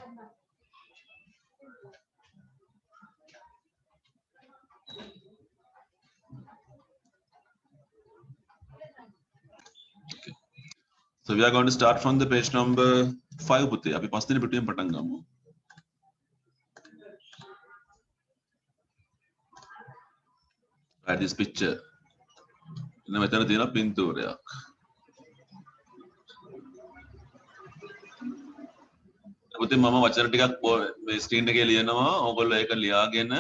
So we are going to start from the page number 5 පුතේ. අපි 5 දින පිටුවෙන් පටන් ගමු. Right, this picture. ඉන්න මෙතන තියෙන පින්තූරයක්. පුතේ මම වචන ටිකක් මේ ස්ක්‍රීන් එකේ ලියනවා. ඕගොල්ලෝ ඒක ලියාගෙන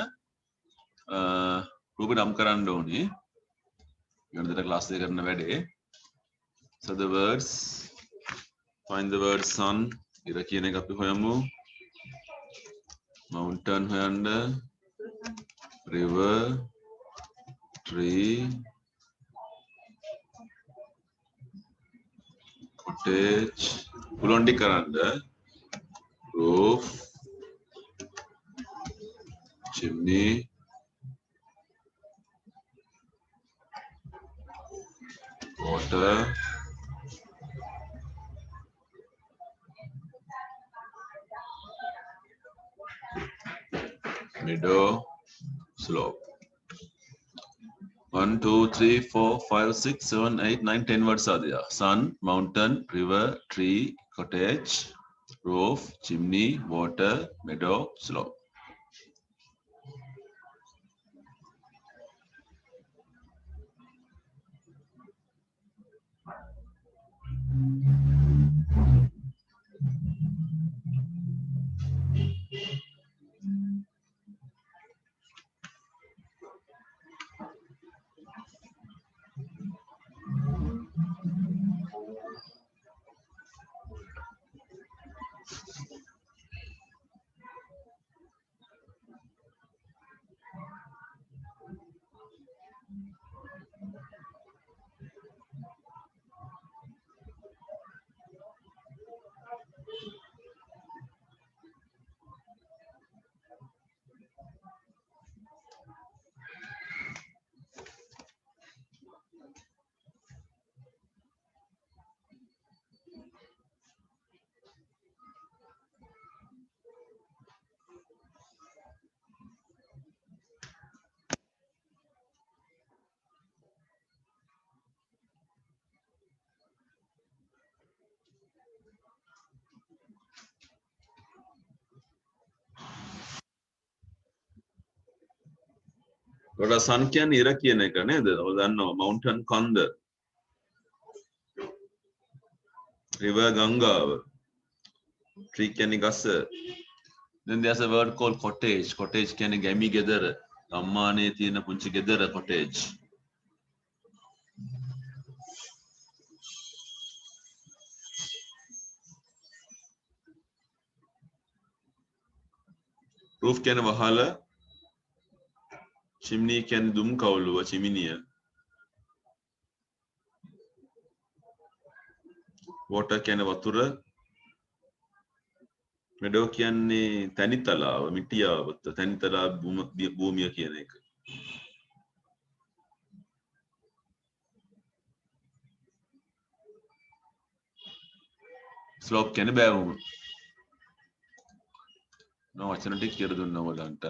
රූපේ නම් කරන්න ඕනේ. ඊළඟට ක්ලාස් එක කරන වැඩේ. So the words, find the word sun. ඉර කියන එක අපි හොයමු. Mountain හොයන්න. River, tree, cottage, පුළුවන් ටික කරන්න. Roof, chimney, water, meadow, slope. 1, 2, 3, 4, 5, 6, 7, 8, 9, 10 words are there. Sun, mountain, river, tree, cottage, roof, chimney, water, meadow, slope. ගොඩ sun කියන්නේ ඉර කියන එක නේද? ඔය දන්නවා mountain කන්ද. river ගංගාව. tree කියන්නේ ගස. Then there's a word called cottage. Cottage කියන්නේ ගැමි ගෙදර. ගම්මානයේ තියෙන පුංචි ගෙදර cottage. roof කියන්නේ වහල. chimney කියන්නේ දුම් කවුලුව chimney. water කියන්නේ වතුර. meadow කියන්නේ තනිතලාව මිටියාවත තනිතලා භූමිය කියන එක. slope කියන්නේ බෑවුම. නෝ වචන ටික කියලා දුන්නා ඔයගලන්ට.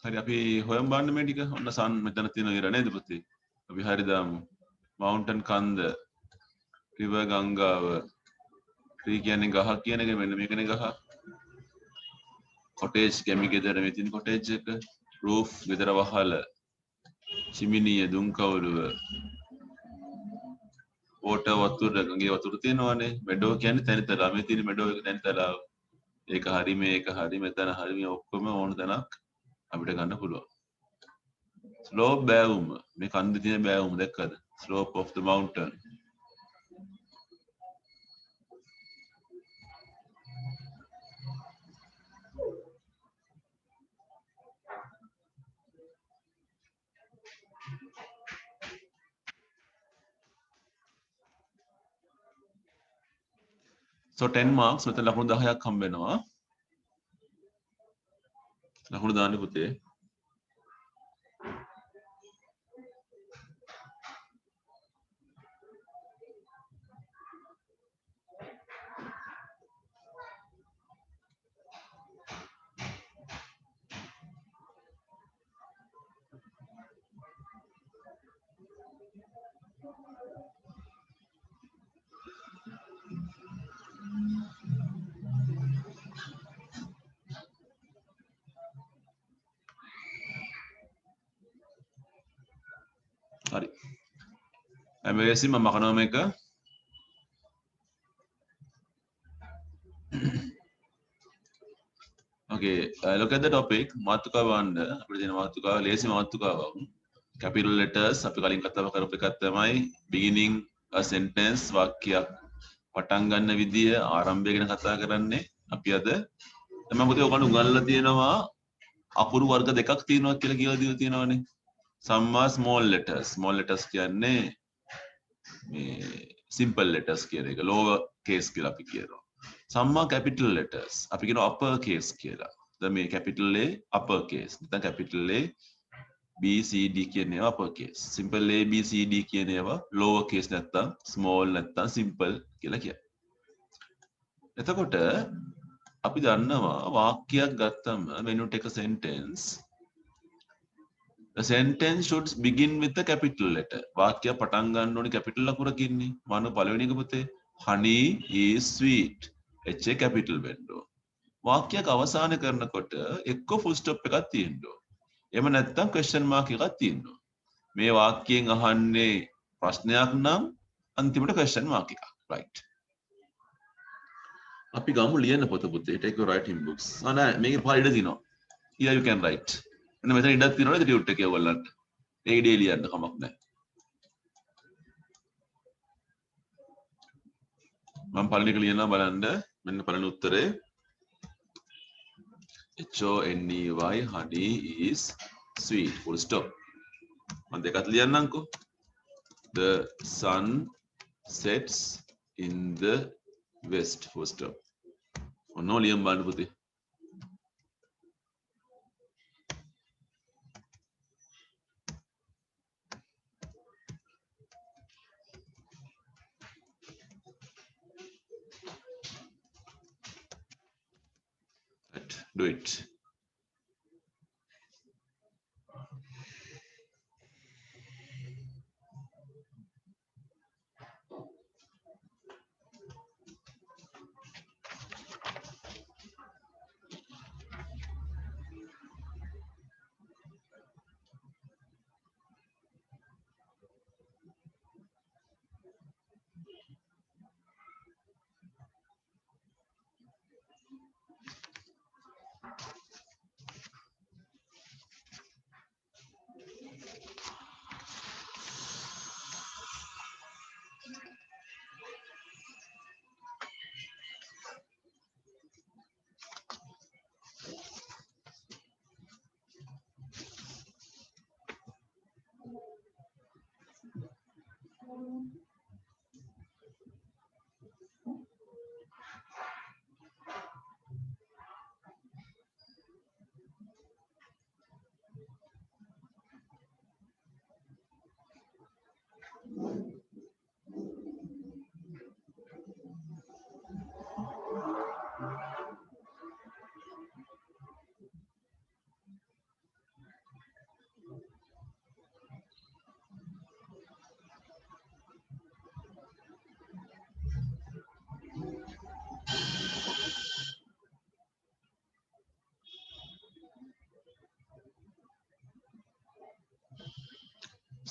හරි අපි හොයන් බලන්න මේ ටික. ඔන්න sun මෙතන තියෙන ඉර නේද පුතේ? අපි හරි දාමු. mountain කන්ද. river ගංගාව. tree කියන්නේ ගහ කියන එක මෙන්න මේකනේ ගහ. cottage ගැමි ගෙදර මේ තියෙන cottage එක. roof ගෙදර වහල. chimney දුම් කවුලුව. water වතුර ගඟේ වතුර තියෙනවානේ. meadow කියන්නේ තැනිතලා. මේ තියෙන meadow එක තැනිතලාව. ඒක හරි මේක හරි මෙතන හරි මේ ඔක්කොම ඕන තැනක් අපිට ගන්න පුළුවන්. slope බෑවුම මේ කන්දේ තියෙන බෑවුම දැක්කද? slope of the mountain. So 10 marks මෙතන ලකුණු 10ක් හම්බ වෙනවා. ලකුණු දාන්න පුතේ. හරි. MSc මම කනවා මේක. Okay, look at the topic. මාතෘකාව වන්න අපිට දෙන මාතෘකාව ලේසි මාතෘකාවක්. Capital letters අපි කලින් කතා කරපු එකක් තමයි beginning a sentence වාක්‍යයක් පටන් ගන්න විදිය ආරම්භය ගැන කතා කරන්නේ. අපි අද මම පුතේ ඔයගොල්ලෝ උගන්වලා තියෙනවා අකුරු වර්ග දෙකක් තියෙනවා කියලා දීලා තියෙනවානේ. Some are small letters කියන්නේ මේ simple letters කියන එක lower case කියලා අපි කියනවා. Some are capital letters අපි කියනවා upper case කියලා. දැන් මේ capital A upper case නැත්නම් capital A B C D කියන ඒවා upper case. Simple A B C D කියන ඒවා lower case නැත්නම් small නැත්නම් simple කියලා කියනවා. එතකොට අපි දන්නවා වාක්‍යයක් ගත්තම when you take a sentence, the sentence should begin with a capital letter. වාක්‍යය පටන් ගන්න ඕනේ capital ලකුරකින්නේ. මම පළවෙනි එක පුතේ honey is sweet. H a capital වෙන්න ඕන. වාක්‍යයක් අවසන් කරනකොට එක්ක full stop එකක් තියෙන්න ඕන. එහෙම නැත්නම් question mark එකක් තියෙන්න ඕන. මේ වාක්‍යයෙන් අහන්නේ ප්‍රශ්නයක් නම් අන්තිමට question mark එකක්. right. අපි ගමු ලියන්න පොත පුතේ. take your writing books. නෑ මේකේ පහ ඉඩ දිනවා. here you can write. මෙන්න මෙතන ඉඩක් තියෙනවනේ ටියුට් එකේ ඔයගොල්ලන්ට. ඒ ඉඩේ ලියන්න කමක් නැහැ. මම පළවෙනි එක ලියනවා බලන්න. මෙන්න පළවෙනි උත්තරේ. HONEY honey is sweet. full stop. මම දෙකත් ලියන්නම්කෝ. The sun sets in the west. full stop. ඔන්න ලියන්න බලන්න පුතේ. Do it.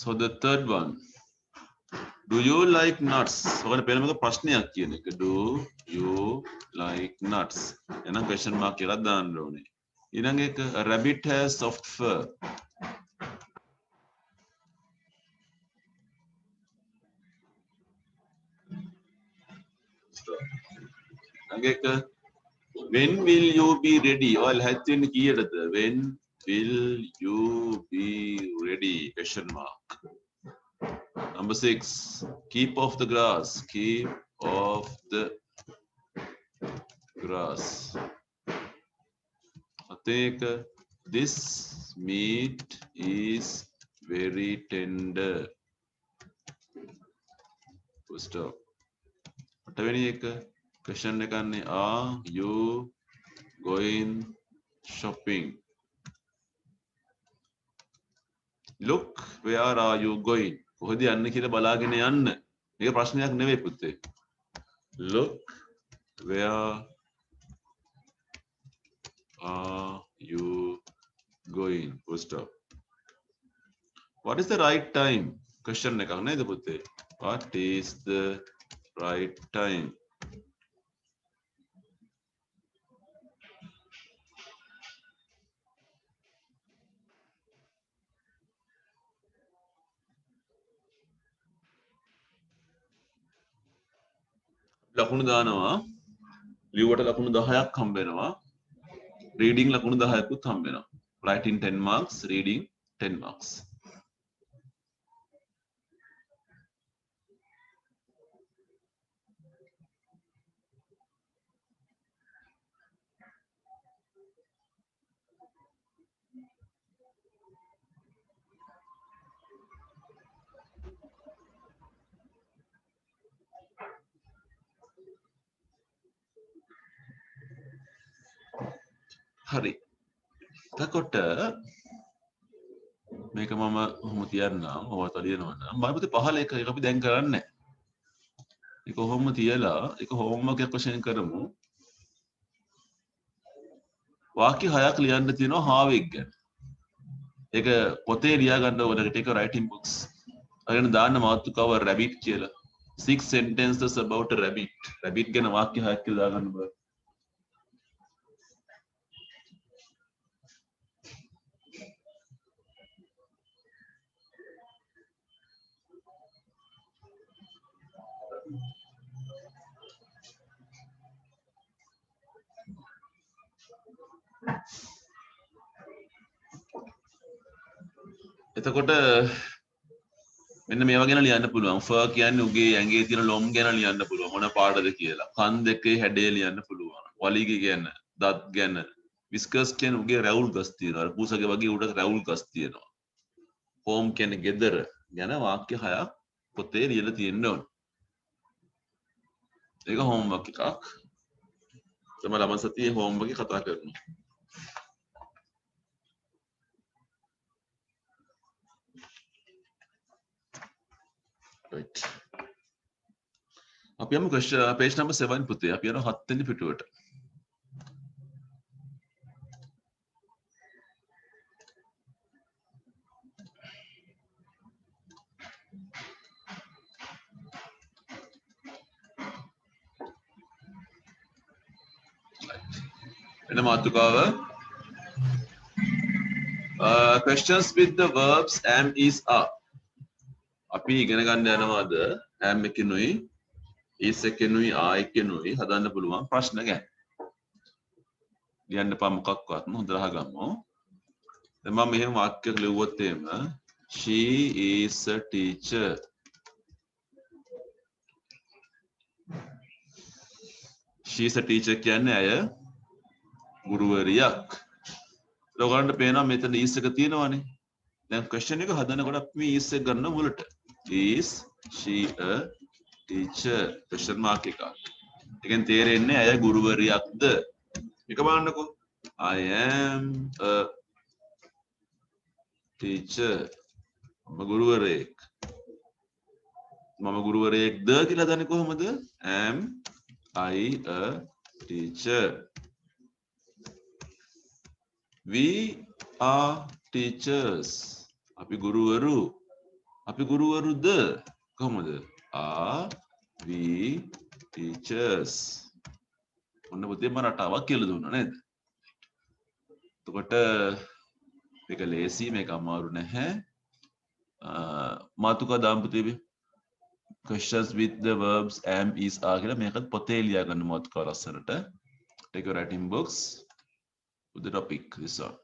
So the third one. Do you like nuts? ඔයාලා පෙළමක ප්‍රශ්නයක් කියන එක. Do you like nuts? එහෙනම් question mark එකක් දාන්න ඕනේ. ඊළඟ එක a rabbit has soft fur. ඊළඟ එක when will you be ready? ඔයාලා හැත් වෙන්නේ කීයටද? When will you be ready? Question mark. Number 6. Keep off the grass. Keep off the grass. අතේක this meat is very tender. Full stop. අටවෙනි එක question එක ගන්නේ are you going shopping? Look where are you going? කොහෙද යන්නේ කියලා බලාගෙන යන්න. මේක ප්‍රශ්නයක් නෙවෙයි පුතේ. Look where are you going? Full stop. What is the right time? Question එකක් නේද පුතේ? What is the right time? ලකුණු දානවා. ලියුවට ලකුණු 10ක් හම්බ වෙනවා. reading ලකුණු 10කුත් හම්බ වෙනවා. writing 10 marks, reading 10 marks. හරි. එතකොට මේක මම ඔහොම තියන්නම්. ඔයාලට ලියනවා නම් මම පුතේ 15 එක අපි දැන් කරන්නේ නැහැ. ඒක ඔහොම තියලා ඒක homework එකක් වශයෙන් කරමු. වාක්‍ය 6ක් ලියන්න තියෙනවා හාවෙක් ගැන. ඒක පොතේ ලියා ගන්න ඕන ටික writing books. අරගෙන දාන්න මාතෘකාව rabbit කියලා. 6 sentences about a rabbit. rabbit ගැන වාක්‍ය 6ක් කියලා දාගන්න බෑ. එතකොට මෙන්න මේවා ගැන ලියන්න පුළුවන්. ෆර් කියන්නේ උගේ ඇඟේ තියෙන ලොම් ගැන ලියන්න පුළුවන්. මොන පාටද කියලා. කන් දෙකේ හැඩය ලියන්න පුළුවන්. වලිගය ගැන, දත් ගැන. විස්කස් කියන්නේ උගේ රැවුල් ගස් තියෙනවා. පූසගේ වගේ උඩ රැවුල් ගස් තියෙනවා. හෝම් කියන්නේ ගෙදර ගැන වාක්‍ය 6ක් පොතේ ලියලා තියෙන්න ඕන. ඒක හෝම්වර්ක් එකක්. තමයි ළමයි සතියේ හෝම්වර්ක් එක කතා කරනවා. right. අපි යමු page number 7 පුතේ. අපි යනවා 7 වෙනි පිටුවට. එන මාතෘකාව questions with the verbs am, is, are. අපි ඉගෙන ගන්න යනවාද am එකෙනුයි is එකෙනුයි are එකෙනුයි හදන්න පුළුවන් ප්‍රශ්න ගැන. ලියන්න එපා මොකක්වත් හොඳට අහගමු. දැන් මම මෙහෙම වාක්‍යයක් ලිව්වොත් එහෙම she is a teacher. she is a teacher කියන්නේ අය ගුරුවරියක්. ඔයගොල්ලන්ට පේනවා මෙතන is එක තියෙනවානේ. දැන් question එක හදනකොට අපි මේ is එක ගන්න මුලට. is she a teacher? question mark එකක්. ඒකෙන් තේරෙන්නේ අය ගුරුවරියක්ද? මේක බලන්නකෝ. I am a teacher. මම ගුරුවරයෙක්. මම ගුරුවරයෙක්ද කියලා දන්නේ කොහොමද? am I a teacher? We are teachers. අපි ගුරුවරු. අපි ගුරුවරුද? කොහොමද? Are we teachers? ඔන්න පුතේ මම රටාවක් කියලා දුන්නා නේද? එතකොට මේක ලේසි මේක අමාරු නැහැ. මාතෘකා දාමු පුතේ. questions with the verbs am, is, are කියලා මේකත් පොතේ ලියා ගන්න මාතෘකාව ලස්සනට. take your writing books with the topic this one.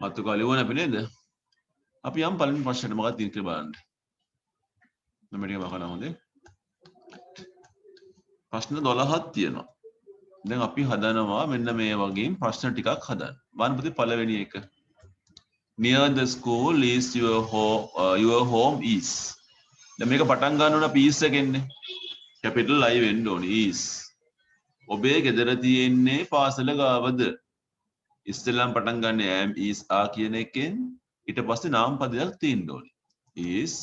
මතු කාලේ අපි නේද? අපි යම් පළවෙනි ප්‍රශ්නෙට මොකක්ද තියෙන්නේ කියලා බලන්න. මම ටික බලන්න හොඳේ. ප්‍රශ්න 12ක් තියෙනවා. දැන් අපි හදනවා මෙන්න මේ වගේ ප්‍රශ්න ටිකක් හදන්න. බලන්න පුතේ පළවෙනි එක. Near the school is your home is. දැන් මේක පටන් ගන්න ඕන අපි is එකෙන්නේ. capital I වෙන්න ඕනේ is. ඔබේ ගෙදර තියෙන්නේ පාසල ගාවද? ඉස්සෙල්ලාම පටන් ගන්න am is are කියන එකෙන් ඊට පස්සේ නාම පදයක් තියෙන්න ඕනේ. Is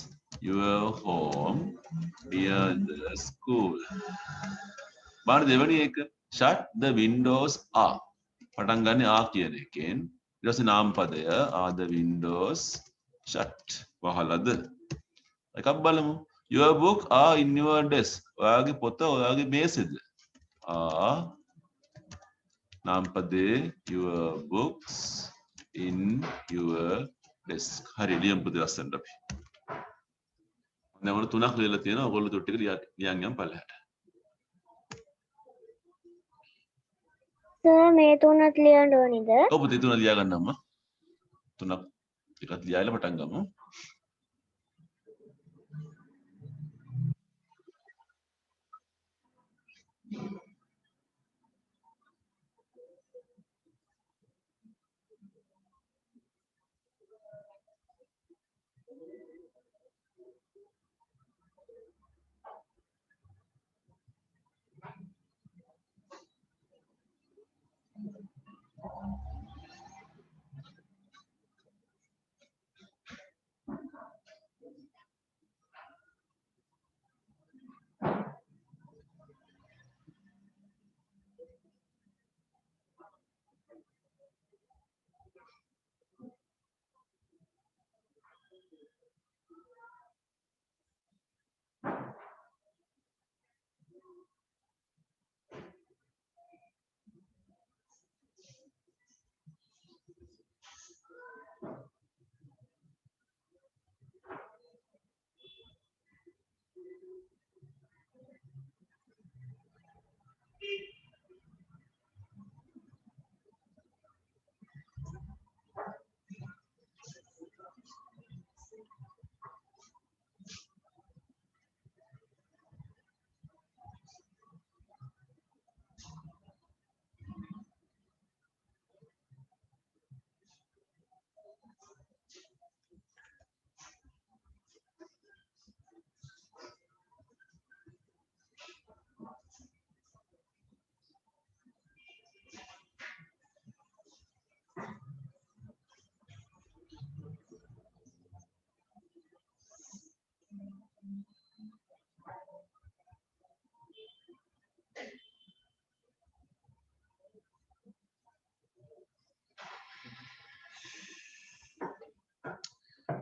your home near the school. බලන්න දෙවෙනි එක. Shut the windows are. පටන් ගන්න are කියන එකෙන් ඊට පස්සේ නාම පදය are the windows shut. වහලද? එකක් බලමු. Your book are in your desk. ඔයාගේ පොත ඔයාගේ මේසෙද? are නාම පදේ your books in your desk. හරි ලියමු පුතේ ලස්සනට අපි. දැන් වල තුනක් ලියලා තියෙනවා. ඔයගොල්ලෝ ටික ලියන් යම් පළහැට. සර් මේ තුනත් ලියන්න ඕනිද? ඔව් පුතේ තුන ලියා ගන්නම්ම. තුනක් ටිකක් ලියාලා පටන් ගමු.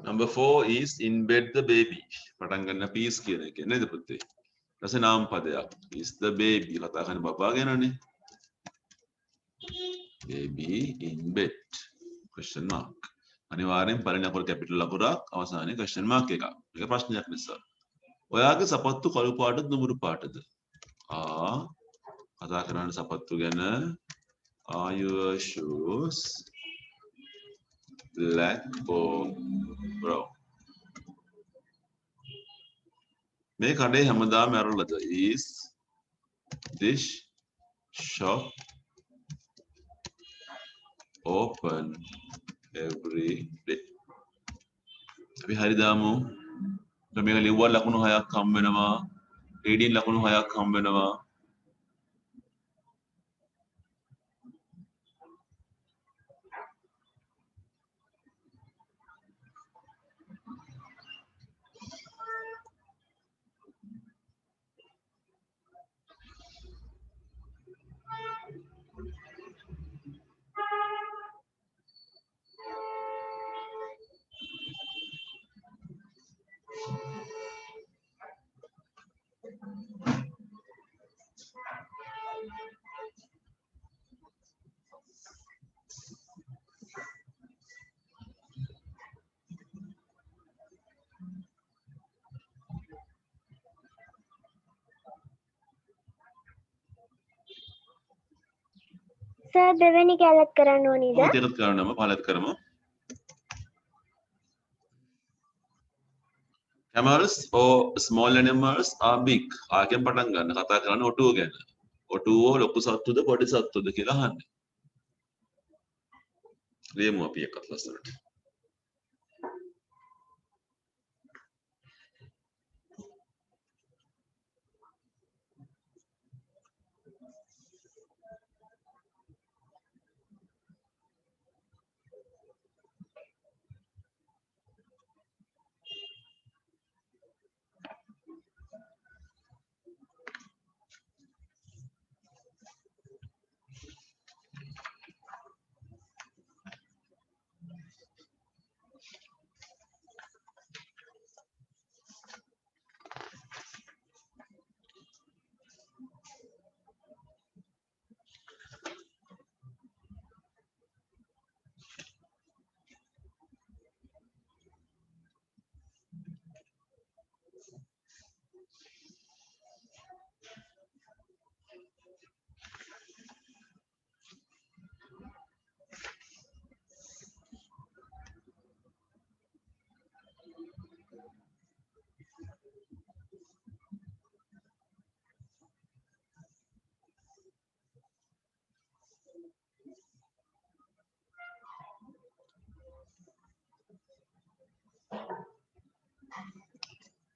Number 4 is in bed the baby. පටන් ගන්න peace කියන එක නේද පුතේ? ඊට පස්සේ නාම පදයක්. Is the baby කතා කරන බබා ගැනනේ. Baby in bed. Question mark. අනිවාර්යෙන් පළවෙනි අකුර capital අකුරක් අවසානයේ question mark එකක්. මේක ප්‍රශ්නයක් නිසා. ඔයාගේ සපත්තු කළු පාටද දුඹුරු පාටද? කතා කරන්නේ සපත්තු ගැන. Are your shoes black or brown? මේ කඩේ හැමදාම ඇරලද? Is this shop open every day? අපි හරි දාමු. මේක ලිව්වා ලකුණු 6ක් හම්බ වෙනවා. reading ලකුණු 6ක් හම්බ වෙනවා. සර් දෙවෙනි කැලක් කරන්න ඕනේද? ඔව් දෙකත් කරන්නම පහලත් කරමු. Camels or small animals are big. ආගෙන් පටන් ගන්න කතා කරන්නේ ඔටුව ගැන. ඔටුවෝ ලොකු සත්තුද පොඩි සත්තුද කියලා අහන්නේ. ලියමු අපි එකත් ලස්සනට.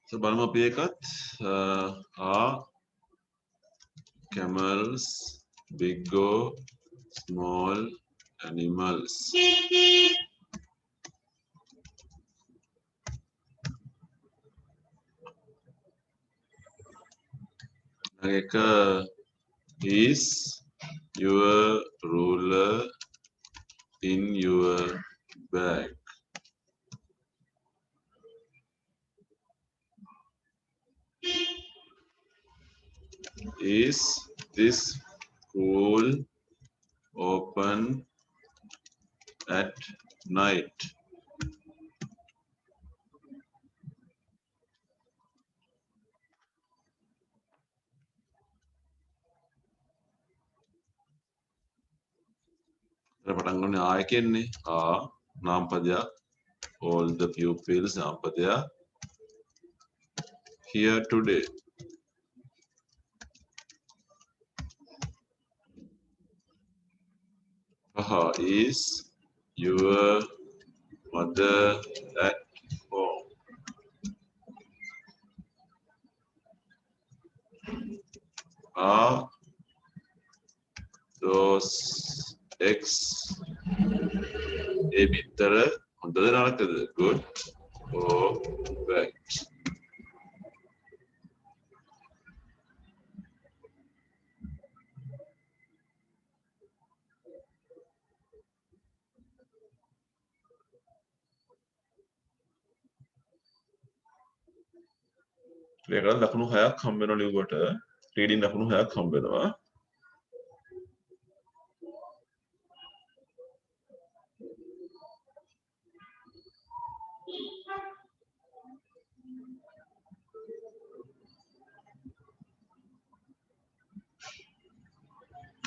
So බලමු අපි එකත් are camels big or small animals? එක is your ruler in your bag? Is this school open at night? පටන් ගන්න ආය කියන්නේ නාමපදයක් all the pupils නාමපදයක් here today. Is your mother at home? Are those eggs ඒ බිත්තර හොඳද නරකද? Good or bad? මේකට ලකුණු 6ක් හම්බ වෙනවා ලිව්වට රීඩින් ලකුණු 6ක් හම්බ වෙනවා.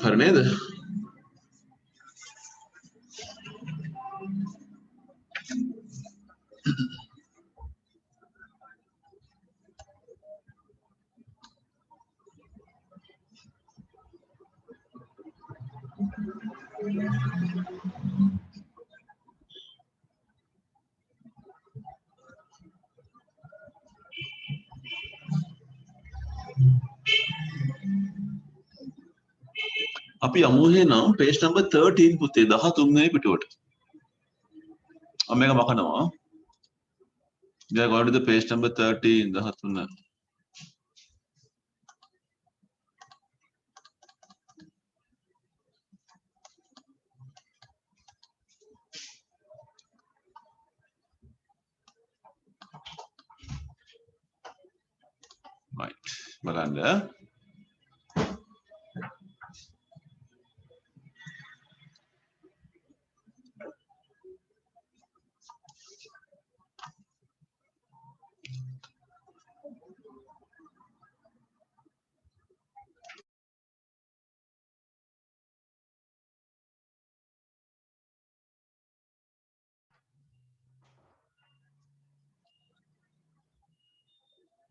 හරි නේද? අපි යමු එහෙනම් page number 13 පුතේ 13 වෙනි පිටුවට. මේක මකනවා. We are going to the page number 13 13. Right. බලන්න.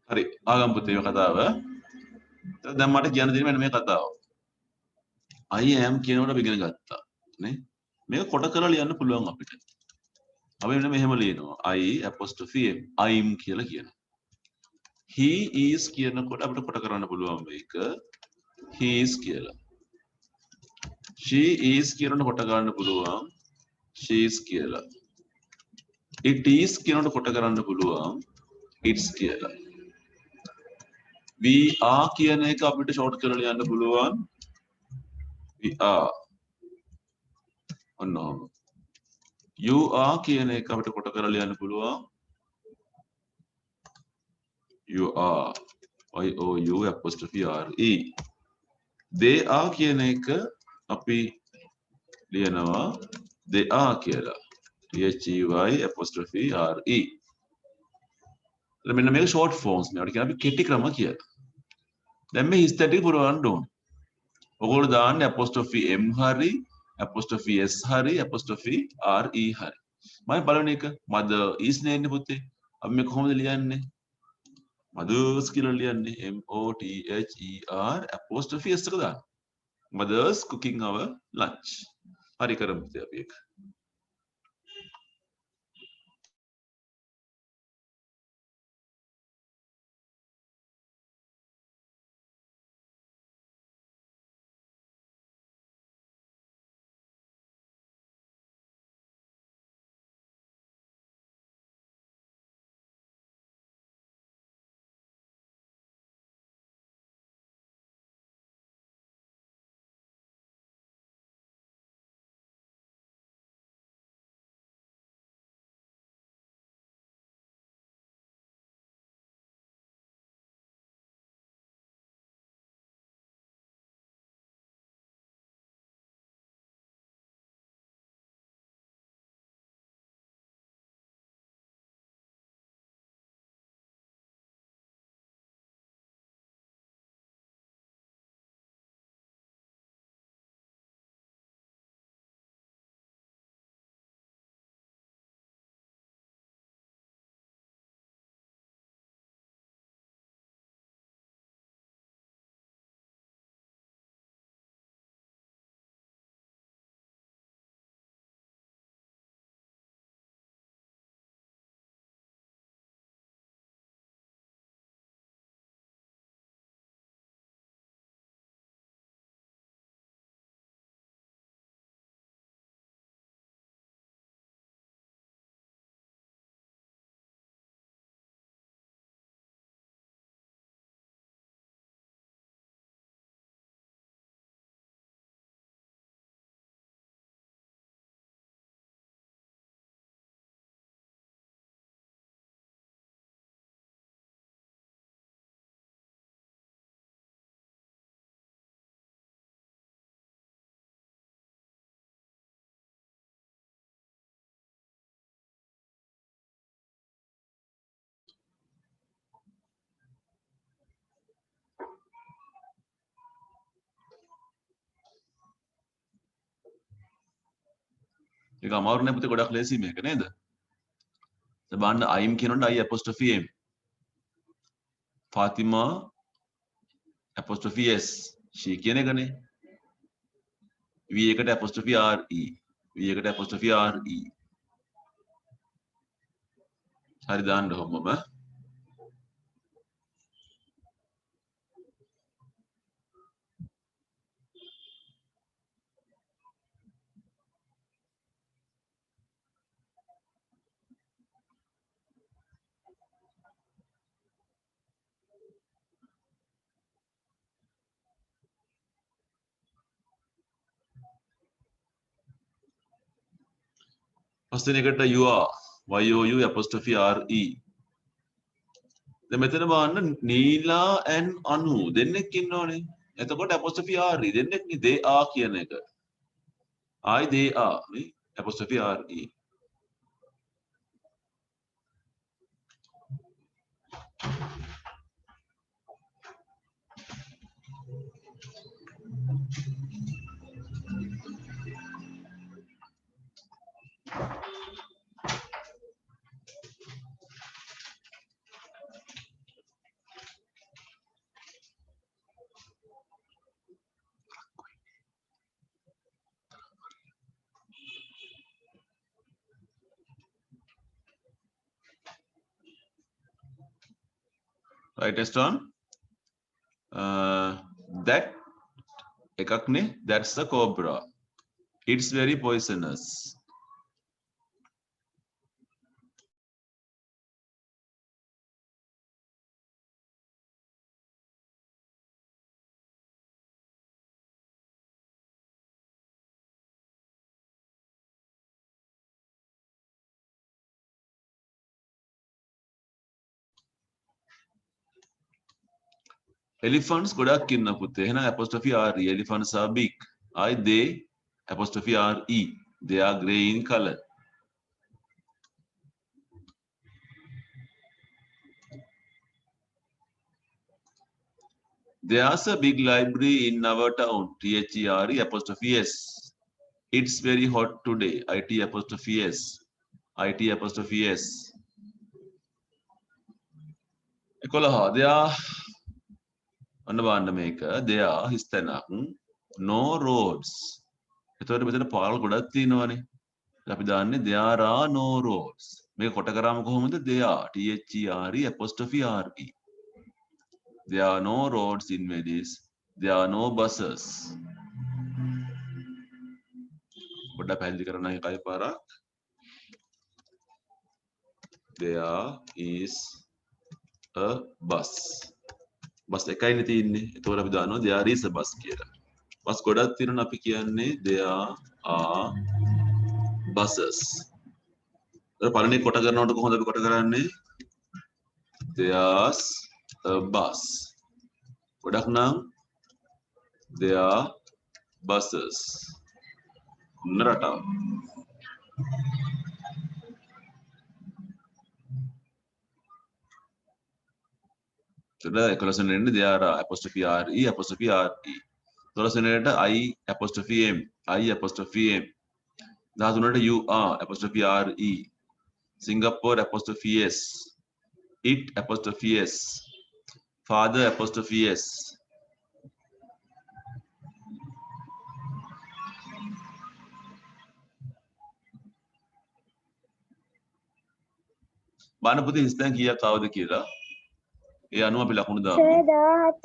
හරි ආගම් පුතේ මේ කතාව. දැන් මට කියන්න දෙන්නේ මෙන්න මේ කතාව. I am කියනකොට අපි ඉගෙන ගත්තා. නේ? මේක කොට කරලා ලියන්න පුළුවන් අපිට. අපි මෙන්න මෙහෙම ලියනවා. I apostrophe m. I'm කියලා කියනවා. He is කියනකොට අපිට කොට කරන්න පුළුවන් මේක. He is කියලා. She is කියනකොට කොට කරන්න පුළුවන්. She is කියලා. It is කියනකොට කොට කරන්න පුළුවන්. It's කියලා. We are කියන එක අපිට ෂෝට් කරලා ලියන්න පුළුවන්. We are. ඔන්න ඔහොම. You are කියන එක අපිට කොට කරලා ලියන්න පුළුවන්. You are. YOU apostrophe RE. They are කියන එක අපි ලියනවා they are කියලා. THEY apostrophe RE. මෙන්න මේක short forms මේවට කියන අපි කෙටි ක්‍රම කියලා. දැන් මේ හිස්තැටි පුරවන්න ඕනේ. ඔයගොල්ලෝ දාන්නේ apostrophe M හරි apostrophe S හරි apostrophe RE හරි. මම බලන එක mother is නේ පුතේ. අපි මේක කොහොමද ලියන්නේ? mothers කියලා ලියන්නේ MOTHER apostrophe S එක දාන්න. mothers cooking our lunch. හරි කරමු පුතේ අපි ඒක. ඒක අමාරු නේ පුතේ ගොඩක් ලේසි මේක නේද? දැන් බලන්න I'm කියනොත් I apostrophe M. Fatima apostrophe S. She කියන එකනේ. V එකට apostrophe RE. V එකට apostrophe RE. හරි දාන්න ඔහොමම. පස්වෙනි එකට you are YOU apostrophe RE. දැන් මෙතන බලන්න නීලා and අනු දෙන්නෙක් ඉන්නෝනේ. එතකොට apostrophe RE දෙන්නෙක් නේ they are කියන එක. I they are නේ apostrophe RE. Write test on that එකක් නේ, that's a cobra, it's very poisonous. Elephants ගොඩක් ඉන්න පුතේ. එහෙනම් apostrophe re. Elephants are big. I they apostrophe re. They are grey in color. There's a big library in our town. THERE apostrophe S. It's very hot today. IT apostrophe S. IT apostrophe S. 11. There are අන්න බලන්න මේක. There are හිස්තැනක්. No roads. එතකොට මෙතන පාරල් ගොඩක් තියෙනවානේ. අපි දාන්නේ there are no roads. මේක කොට කරාම කොහොමද? there THERE apostrophe RE. There are no roads in Venice. There are no buses. පොඩ්ඩක් පැහැදිලි කරන්න එකයි පාරක්. There is a bus. Bus එකයිනේ තියෙන්නේ. එතකොට අපි දානවා there is a bus කියලා. බස් ගොඩක් තියෙනවා අපි කියන්නේ there are buses. ඒක පළවෙනි කොට කරනකොට කොහොමද අපි කොට කරන්නේ? There's a bus. ගොඩක් නම් there are buses. නරටාව. Sudah ekolosen ini dia ada apostrophe RE apostrophe RE. Ekolosen ini ada I apostrophe M M. Dah tu ada UR apostrophe RE. Singapore apostrophe S. It apostrophe S. Father apostrophe S. Mana putih instan kia kau de kira. ඒ අනුව අපි ලකුණු දාමු. Sir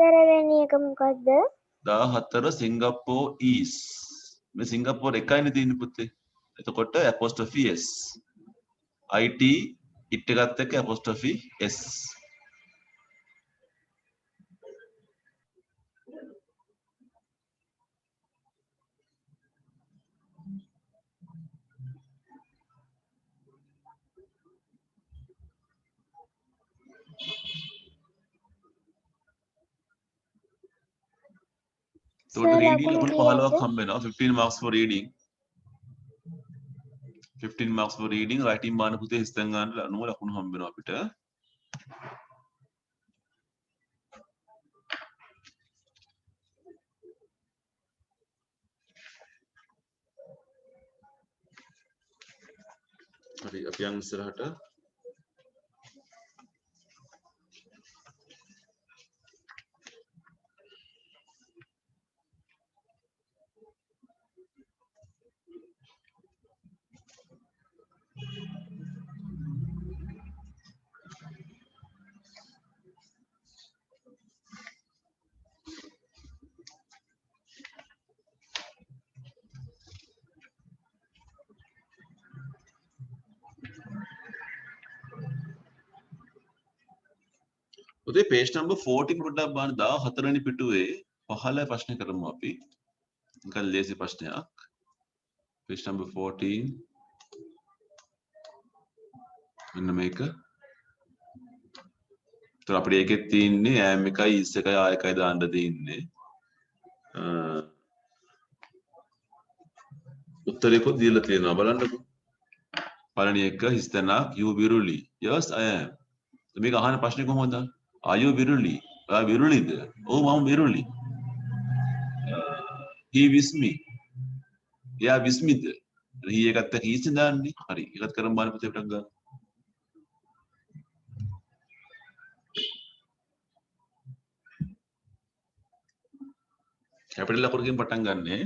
14 වෙනි එක මොකද්ද? 14 සිංගප්පූර් ඊස්. මේ සිංගප්පූර් එකයිනේ තියෙන්නේ පුතේ. එතකොට apostrophe S. IT it එකත් එක්ක apostrophe S. So the reading ලකුණු 15ක් හම්බ වෙනවා. 15 marks for reading. 15 marks for reading. writing බාන පුතේ හිස්තැන් ගන්න 90 ලකුණු හම්බ වෙනවා අපිට. හරි අපි යන් ඉස්සරහට. උදේ page number 14 පොඩ්ඩක් බලන්න 14 වෙනි පිටුවේ 15 ප්‍රශ්න කරමු අපි. නිකන් ලේසි ප්‍රශ්නයක්. page number 14 මෙන්න මේක. ඒතර අපිට ඒකෙත් තියෙන්නේ am එකයි is එකයි r එකයි දාන්න තියෙන්නේ. උත්තරේකොත් දීලා තියෙනවා බලන්නකෝ. පළවෙනි එක හිස්තැනක් you viruli. Yes I am. මේක අහන ප්‍රශ්නේ කොහොමද? Are you viruli? ඔයා විරුලිද? ඔව් මම විරුලි. He with me. එයා with meද? he එකත් එක්ක is දාන්නේ. හරි. ඒකත් කරමු බලන්න පුතේ ටිකක් ගන්න. කැපිටල් ලකුණකින් පටන් ගන්නනේ.